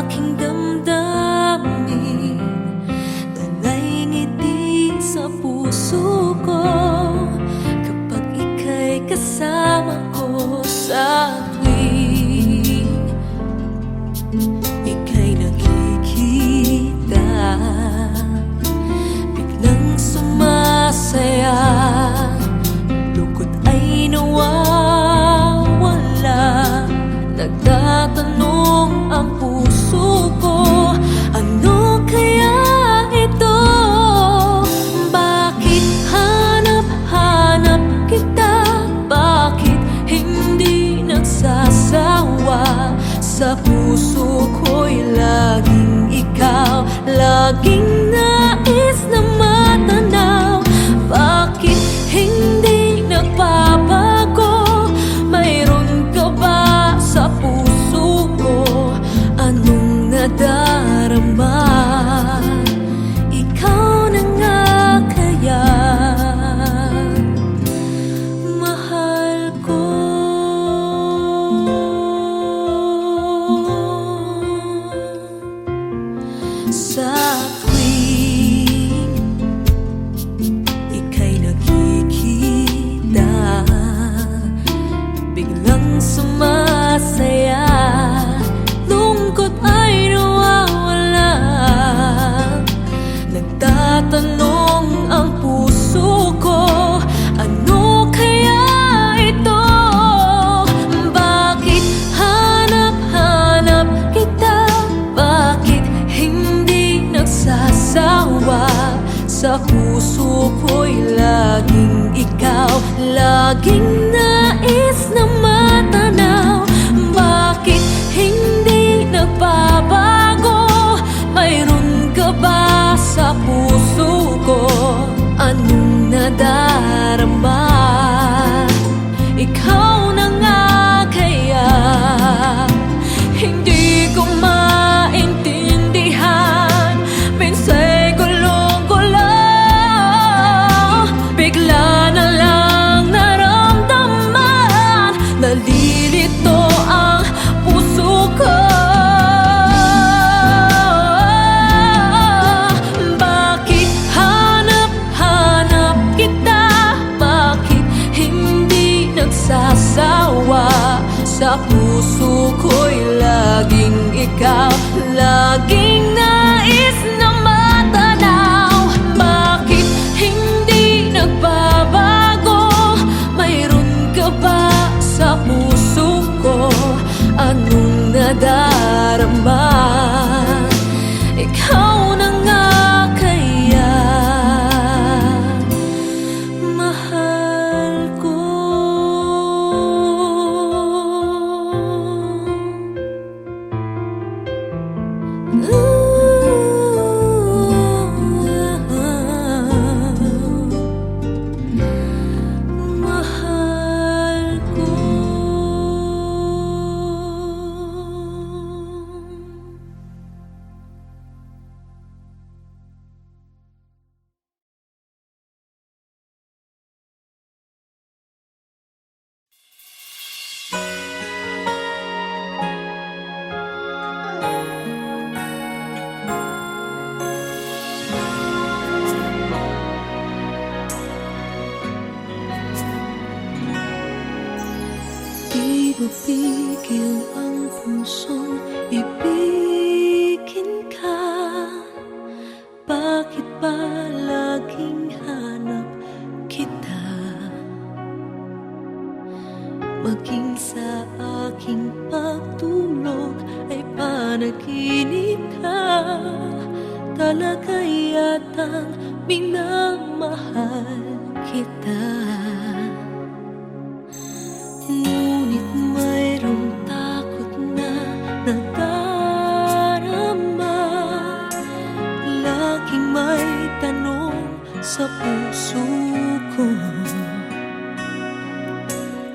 aking damdamin, tunay ngiti sa puso ko kapag ika'y kasama ko sa tuwing ika'y nakikita. Biglang sumasaya, lungkot ay nawawala. Nagtatanong ang puso ko, ano kaya ito? Bakit hanap-hanap kita? Bakit hindi nagsasawa? Sa puso ko'y laging ikaw, laging nais na matanaw. Bakit hindi nagbabago? Mayroon ka ba sa puso ko? Anong nadarama? Ikaw na nga kaya mahal ko. Sa tuwing ika'y nakikita, biglang sumasaya, lungkot ay nawawala. Nagtatanong ang puso ko, ano kaya ito? Bakit hanap-hanap kita? Bakit hindi nagsasawa? Sa puso ko'y laging ikaw, laging nais na matanaw. Bakit hindi nagbabago? Mayroon ka ba sa puso ko? Anong nadarama? Ikaw na nga kaya hindi ko maintindihan. Minsa'y gulong-gulo, bigla na lang naramdaman. Nalilito ang puso ko. Bakit hanap-hanap kita? Bakit hindi nagsasawa? Sa puso ko'y laging ikaw, laging nais na matanaw. Bakit hindi nagbabago? Mayroon ka ba sa puso ko? Anong nadarama? Ikaw na nga kaya mahal ko. Mahal ko. Di mapigil ang pusong ibigin ka. Bakit ba laging hanap kita? Maging sa aking pagtulog ay panaginip ka. Talaga yatang minamahal kita. Ngunit mayroong takot na nadarama. Laging may tanong sa puso ko.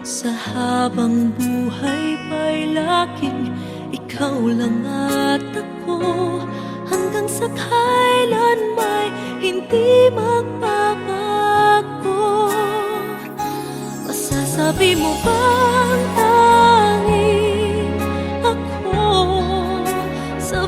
Sa habang buhay pa'y laging ikaw lang at ako. Hanggang sa kailan may hindi magbabago. Masasabi mo bang tanging ako sa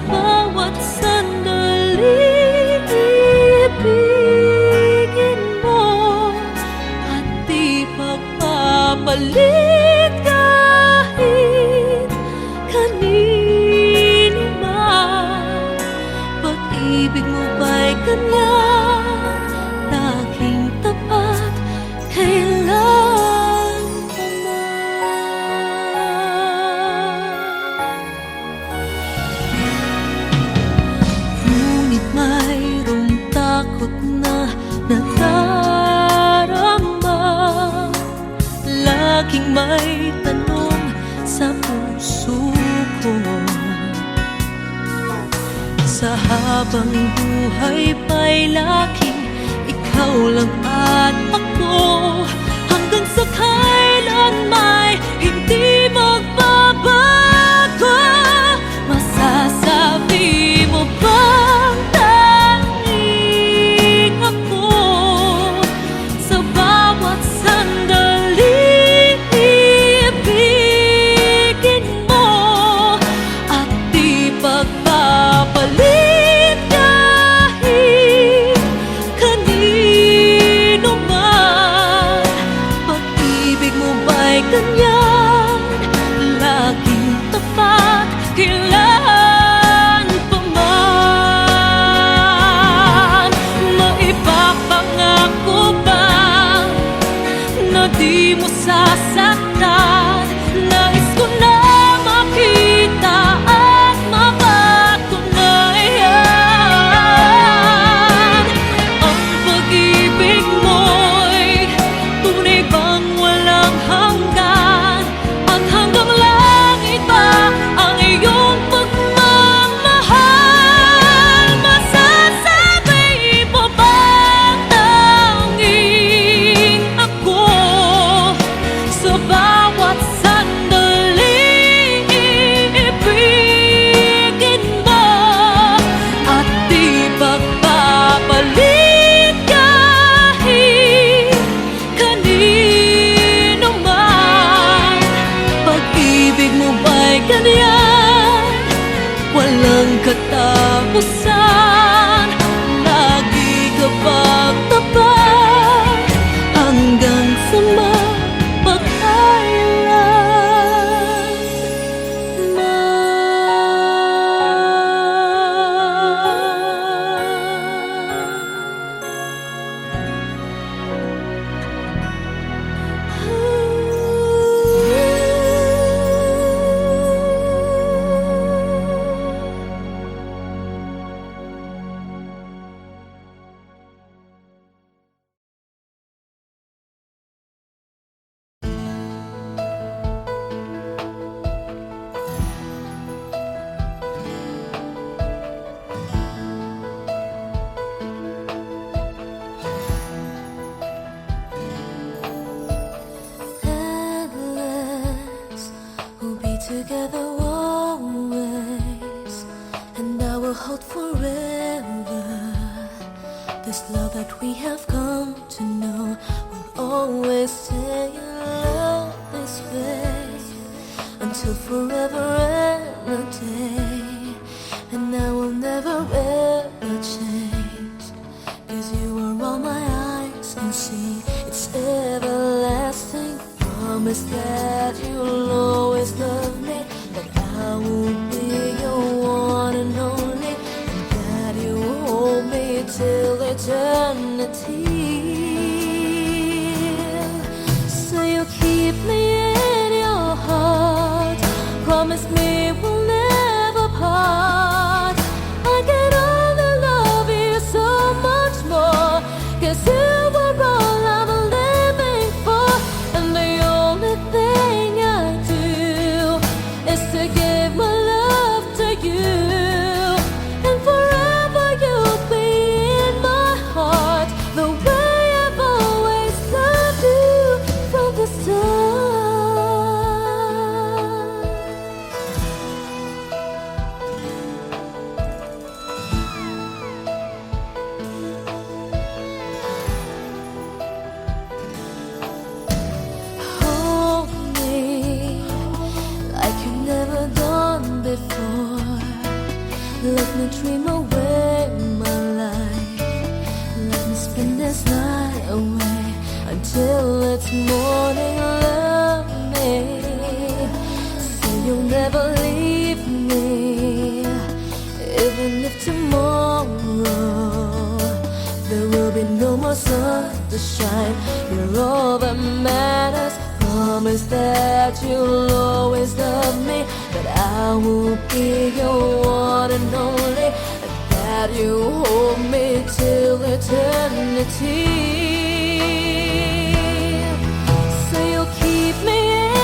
may tanong sa puso ko. Sa habang buhay pa'y laking ikaw lang at ako, hanggang sa kailan may hindi magbabago. Masasabi mo bang tanging ako sa bawat sandali ibigin mo at di pagpapalit kahit kanino man? Pag-ibig mo ba'y ganyan, laging tapat kailan pa man? Maipapangako ba na di mo sasaktan? Nais ko na makita at mapatunayan ang pag-ibig mo'y tunay bang walang hanggan, at hanggang langit ba ang iyong pagmamahal? Masasabi mo bang tanging ako sa bawat sandali ibigin mo at di pagpapalit kahit kanino man? Pag-ibig mo ba'y ganyan, walang katapusan? Lagi ka bang tapat hanggang sa endless, we'll be together always, and I will hold forever. This love that we have come to know will always stay in love this way until forever and a day. And I will never ever change, 'cause you are all my eyes can see. It's everlasting. Promise that you'll always love me, that I will be your one and only, and that you will hold me till eternity. So you'll keep me in your heart. Promise me we'll never part. I can only love you so much more, 'cause you are all I'm living for. And the only thing I do is to give my love to you. And forever you'll be in my heart, the way I've always loved you from the start. Hold me like you've never done before. Let me dream away my life. Let me spend this night away until it's morning. Love me, say you'll never leave me, even if tomorrow there will be no more sun to shine. You're all that matters. Promise that you'll always love me, that I will be your one and only, and that you hold me till eternity. So you'll keep me in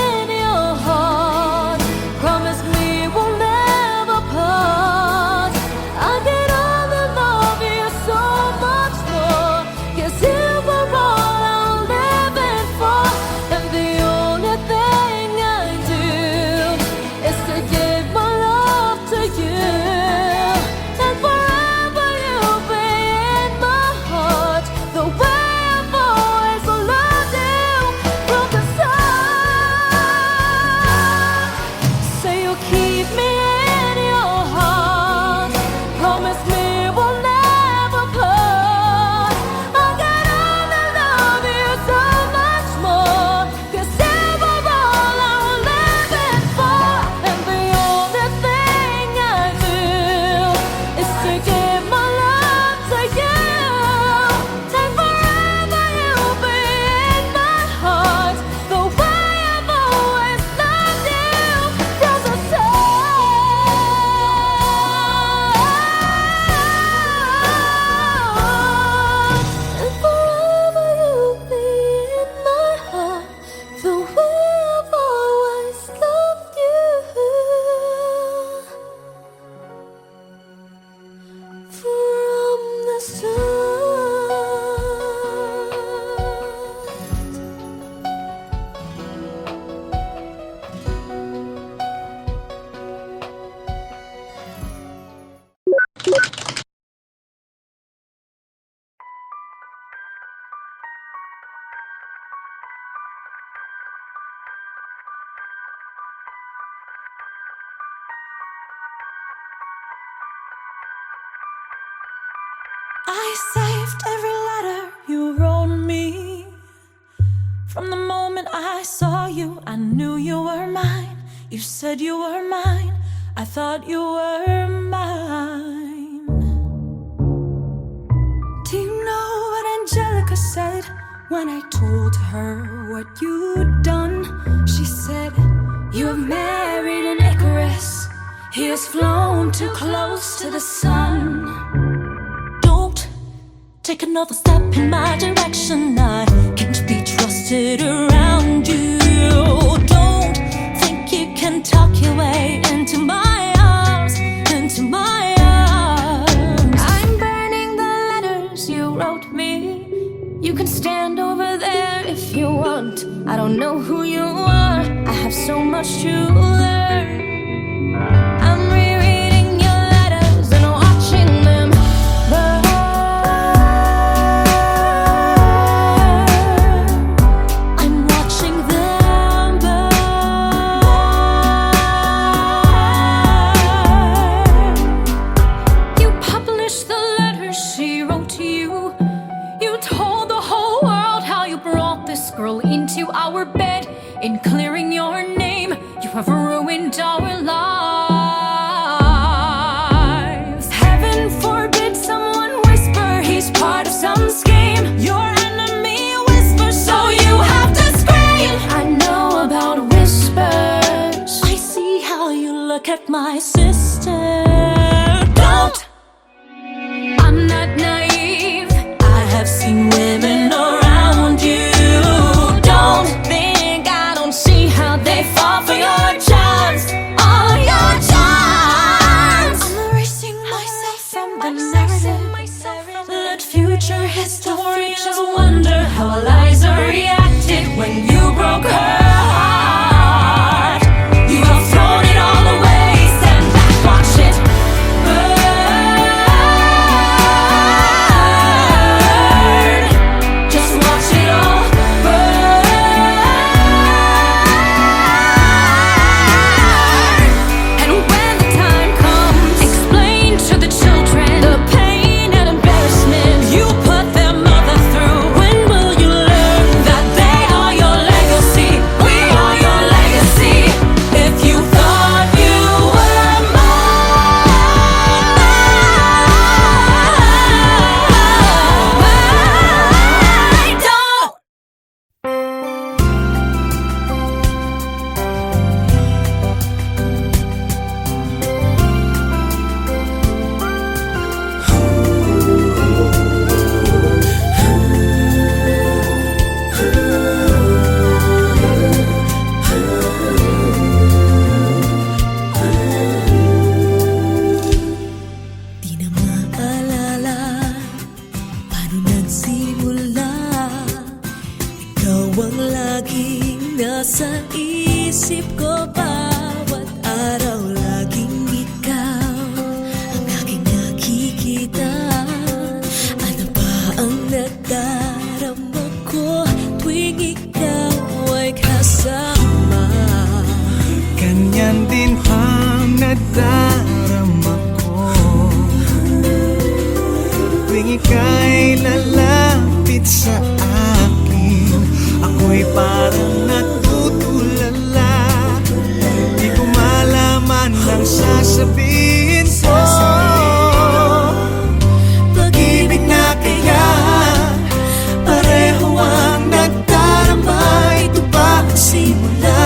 I saved every letter you wrote me. From the moment I saw you, I knew you were mine. You said you were mine, I thought you were mine. Do you know what Angelica said when I told her what you'd done? She said, you have married an Icarus. He has flown too close to the sun. Don't take another step in my direction. I can't be trusted around you. Don't think you can talk your way into my arms, into my arms. I'm burning the letters you wrote me. You can stand over there if you want. I don't know who you are, I have so much to learn. I'm rereading your letters and watching them burn. I'm watching them burn. You published the letters she wrote to you. You told the whole world how you brought this girl into our bed. In clearing your name, you have ruined our lives. Heaven forbid someone whisper he's part of some scheme. Your enemy whispers, so you have to scream. I know about whispers. I see how you look at my sister. Don't! I'm not naive. I have seen women around you. Don't think I don't see how they fall for your charms. All your charms. I'm erasing myself from the narrative. Let future historians wonder how Eliza reacted when you broke her heart. You have thrown it all away. Stand back, watch it burn. Just watch it all burn. And when the time comes, explain to the children the pain and embarrassment you put their mother through. When will you learn that they are your legacy? We are your legacy. If you thought you were mine, don't. Di na maalala paano nagsimula. Ikaw ang laging nasa isip ko. Bawat araw laging ikaw ang aking nakikita. Ano ba ang nadarama ko tuwing ikaw ay kasama? Ganyan din ang nadarama ko tuwing ika'y lalapit sa akin. Ako'y parang natutulala. Di ko malaman ang sasabihin ko. Pag-ibig na kaya pareho ang nadarama. Ito ba ang simula?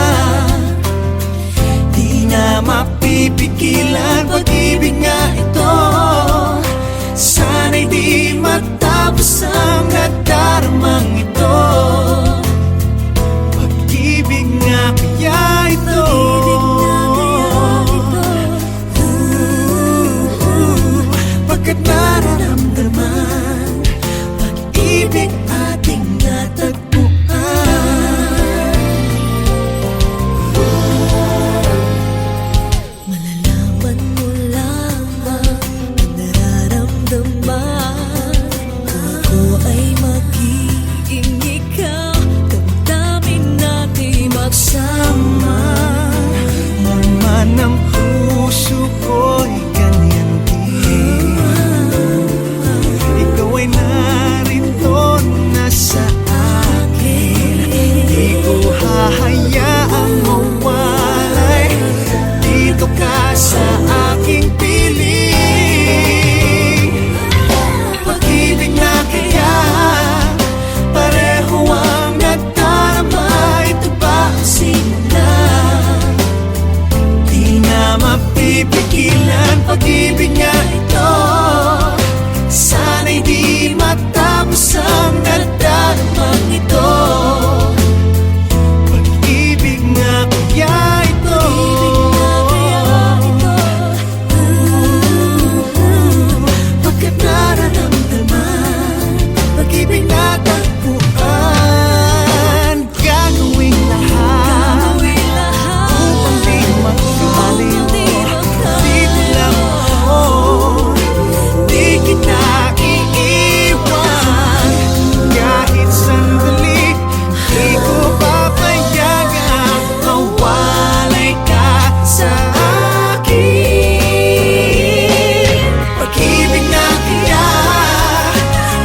Di na mapipigilan pag-ibig nga ito. Sana'y di matapos ang nadaramang ito. Pag-ibig nga kaya ito. Pagkat nararamdaman pag-ibig ating natagpuan. Malalaman mo lang pag-ibig nga ito. Sana'y di matapos ang nadaramang ito. Pag-ibig nga kaya ito. Pagkat nararamdaman, pag-ibig na tagpuan. Gagawing lahat upang di makaliw. Dito lang ako, di kita iiwan. Kahit sandali, di ko papayagang mawalay ka sa akin. Pag-ibig na kaya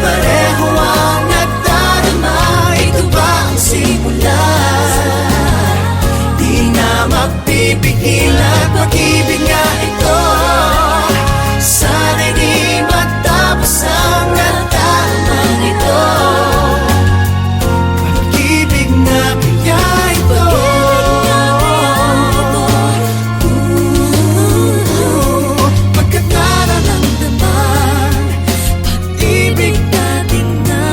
pareho ang nadarama. Ito ba ang simula? Di na mapipigil at pag-ibig nga ito. Sana'y di matapos ang nadaramang ito. Pag-ibig na kaya ito. Pagkat nararamdaman, pag-ibig natin na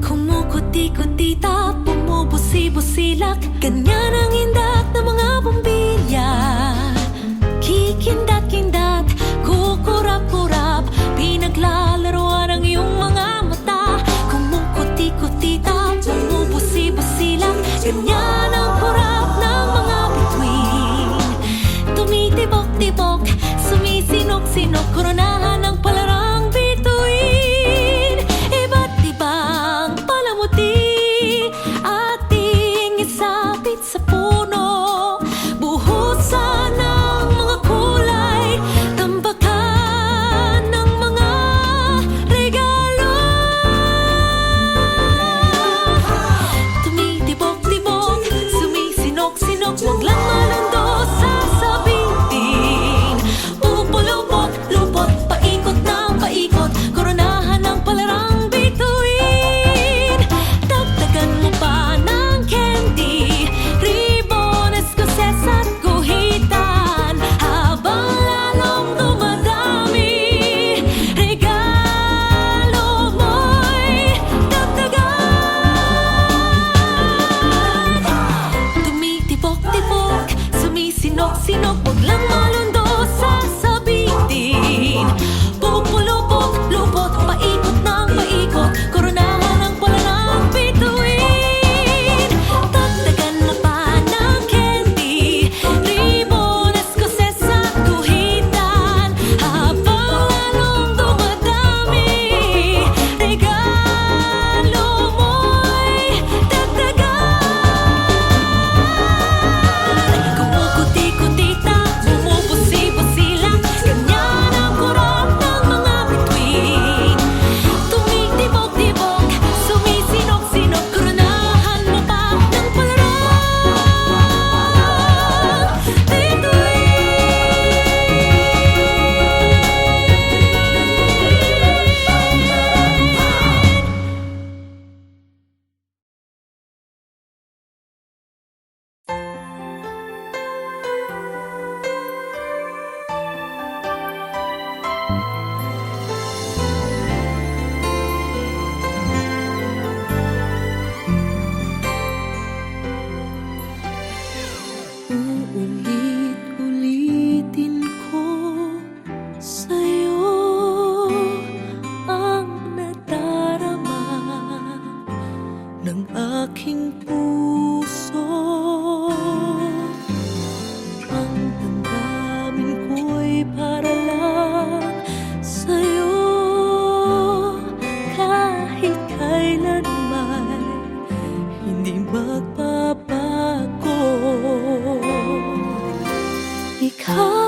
Kumukuti-kutita, bumubusi-busilak, ganyan ang indat ng mga bombilya. Kikindat-kindat, kukurap-kurap, pinaglalaroan ang iyong mga mata. Kumukuti-kutita, bumubusi-busilak, ganyan ang kurap ng mga bituin. Tumitibok-tibok, sumisinok-sinok, koronahan ng palarang bituin. Iba't ibang palamuti ating isapit sa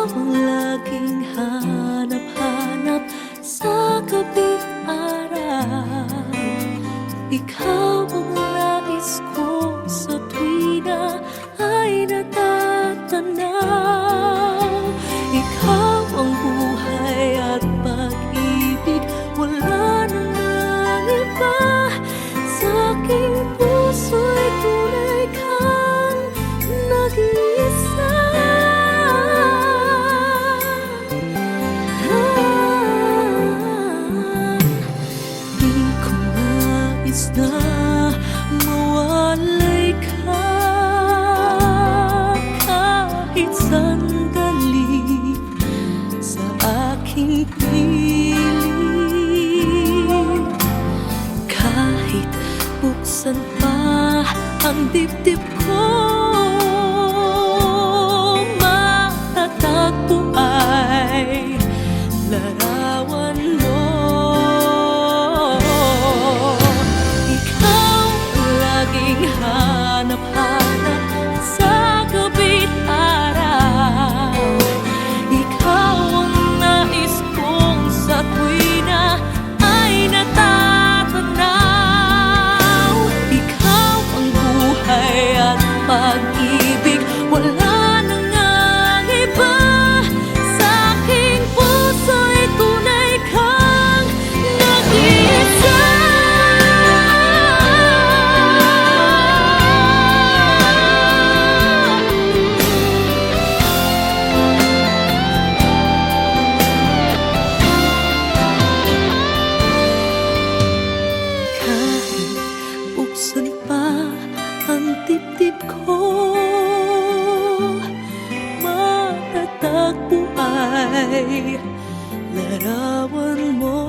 Ikaw ang laging hanap-hanap sa gabi't araw. Ikaw ang nais ko sa tuwina ay natatanaw. Ikaw ang buhay at pag-ibig, wala nang iba. Sa aking puso'y tunay kang nag-iisa. Di ko nais na mawalay ka kahit sandali sa aking piling. Kahit buksan pa ang dibdib ko, matatagpo ay larawan mo. Ikaw ang laging hanap-hanap sa gabi't araw. Ikaw ang nais kong sa tuwina ay natatanaw. Ikaw ang buhay at pag-ibig, wala nang ang iba. Sa aking puso'y tunay kang nag-iisa. Kahit buksan pa ang dibdib ko, matatagpo ay larawan mo.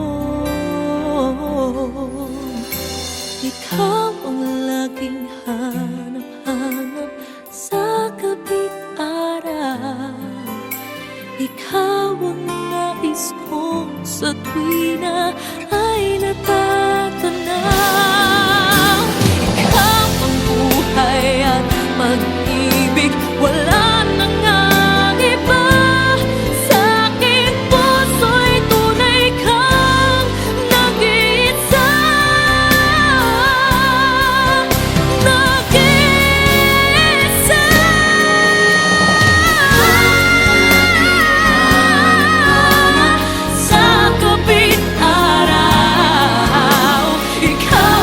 Ikaw ang laging hanap-hanap sa gabi't araw. Ikaw ang nais kong sa tuwina ay natatanaw. Ikaw ang buhay at pag-ibig, wala nang ang iba. Sa aking puso'y tunay kang nag-iisa. Nag-iisa. Sa gabi't araw, ikaw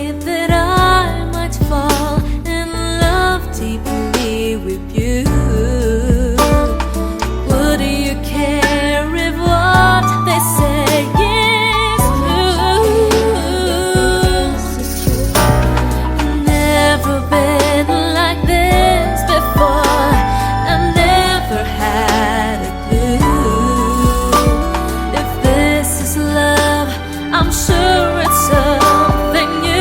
that I might fall in love deeply with you. Would you care if what they say is true? Never been like this before. I never had a clue. If this is love, I'm sure it's something new.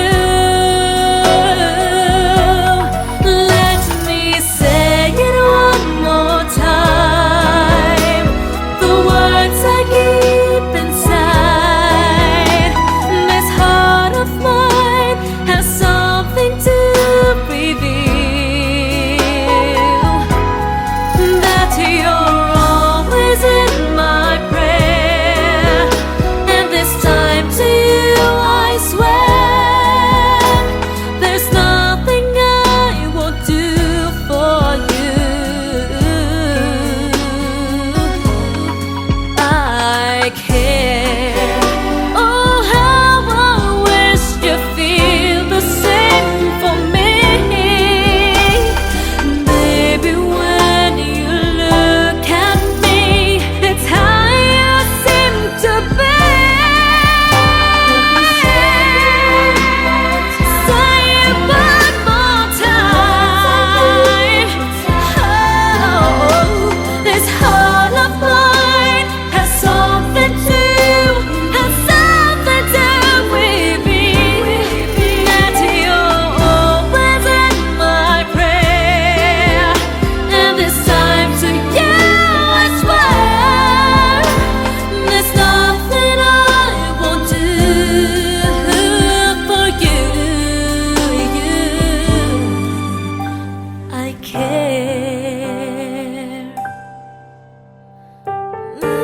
Let me say it one more time. The words I keep inside. This heart of mine has something to reveal. That you're always in my prayer, and this time to you I swear, there's nothing I won't do for you. I care. Oh, how I wish you feel the same for me. Baby, when you look at me, it's how you seem to be. Say it one more time. Oh, this heart of mine has something to with me. That you're always in my prayer, and this time to you I swear, there's nothing I won't do for you. I care. Ooh.